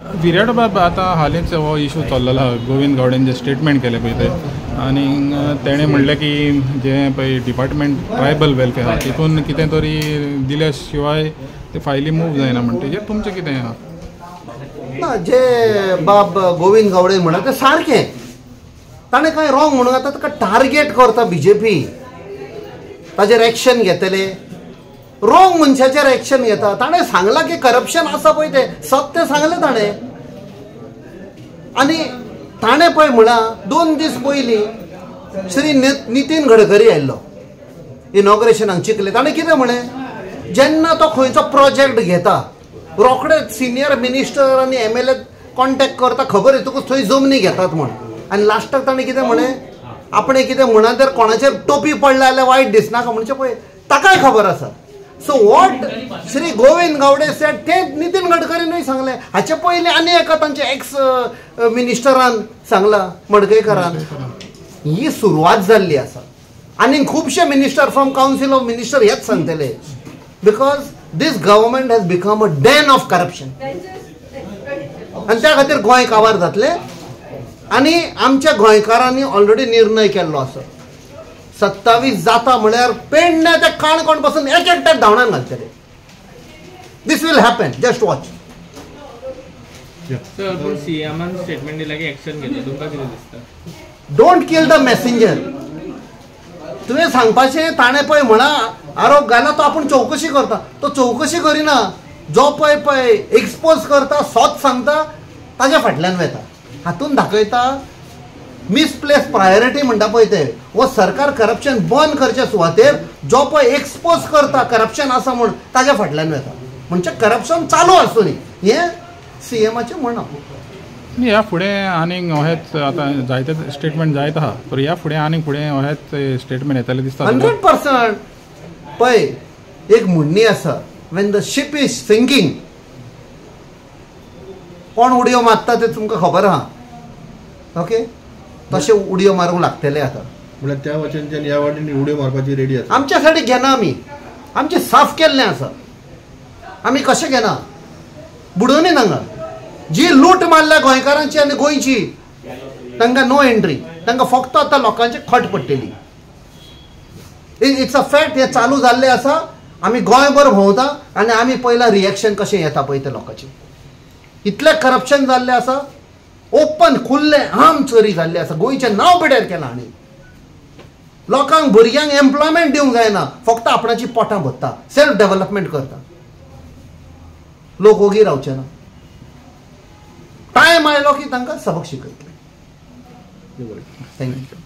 विराट बाब आता हालींच हो इशू चल्लेलो गोविंद गावडेन जे स्टेटमेंट केले पळय ते आनी तेणें म्हणलें की जे पळय डिपार्टमेंट ट्रायबल वेलफेअर आहा तितून कितें तरी दिल्या शिवाय ते फायली मूव जायना म्हणटा तेजेर तुमचें कितें आहा? ना जे बाब गोविंद गावडे म्हणा ते सारकें ताणें कांय रॉंग म्हणून आतां ताका टार्गेट करता बीजेपी ताजेर एक्शन घेतले रॉंग मनशाचेर एक्शन घेता ताणें सांगलां की करप्शन आसा पळय ते सत्य सांगलें ताणें आनी ताणें पळय म्हणा 2 दीस पयलीं श्री नितीन गडकरी आयिल्लो इनॉग्रेशनाक चिखले ताणें कितें म्हळें जेन्ना तो खंयचो प्रोजेक्ट घेता रोखडेच सिनियर मिनिस्टर आनी MLA कॉन्टॅक्ट करता खबर येतकूच थंय जमनी घेतात म्हण आनी लास्टाक ताणें कितें म्हळें आपणें कितें म्हणा जर कोणाचेर टोपी पडला जाल्यार वायट दिसनाका म्हणजे पळय ताकाय खबर आसा. So what Shri Govind Gawade said ते नितीन गडकरीनूय सांगलें हाचे पयलीं आनी एका तांचे एक्स मिनिस्टरान सांगलां मडकयकरान ही सुरवात जाल्ली आसा आनी खुबशे minister from council of minister हेच सांगतले because this government has become a den of corruption आणि त्या खातीर गोंय काबार जातले आनी आमच्या गोंयकारांनी ऑलरेडी निर्णय केल्लो आसा 27 जाता म्हळ्यार पेडणे ते काणकोण पासून एक एकट्याक धांवडान घालतले. This will happen just watch. Sir सीएमान स्टेटमेंट दिला की एक्शन घेतला तुमकां कितें दिसता? Don't kill the messenger. तुवें सांगपाचें ताणें पळय म्हणा आरोप घाला तो आपूण चवकशी करता तो चवकशी करिना जो पळय एक्सपोज करता सोच सांगता ताज्या फाटल्यान वता हातून दाखयता मिसप्लेस प्रायोरिटी म्हणटा पळय ते वो सरकार करप्शन बंद करचे सुवातेर जो पळय एक्सपोज करता करप्शन आसा म्हूण ताज्या फाटल्यान वता म्हणजे करप्शन चालू आसूं न्ही हें सीएमाचें म्हणणं. ह्या फुडें आनीक अहेच आतां जायते स्टेटमेंट जायत आहा तर ह्या फुडें आनीक फुडें अहेच स्टेटमेंट येतले दिसता? 100%. पळय एक म्हणणी आसा Wien the ship is syncing कोण उडयो मारता ते तुमकां खबर आहा ओके तशें उडयो मारूंक लागतले आतां म्हळ्यार त्या वचनच्यान ह्या वाटेन उडयो मारपाची रेडी आसा. आमच्या साठी घेना आमचें साफ केल्लें आसा आमी कशें घेना बुडोवनी तांकां जी लूट मारल्या गोंयकारांची आनी गोंयची तांकां नो एंट्री तांकां फक्त आतां लोकांची खट पडटली. इट्स अ फॅक्ट हे चालू जाल्लें आसा आमी गोंयभर भोंवता आनी आमी पयला रिएक्शन कशें येता पळय ते लोकांचें इतलें करप्शन जाल्लें आसा ओपन खुल्लें आम चोरी जाल्ली आसा गोंयचें नांव पिड्यार केलां आनी लोकांक भुरग्यांक एम्प्लॉयमेंट दिवंक जायना फक्त आपणाची पोटां भरता सेल्फ डेव्हलपमेंट करता लोक ओगी रावचे ना टायम आयलो की तांकां सबक शिकयतले. थँक्यू.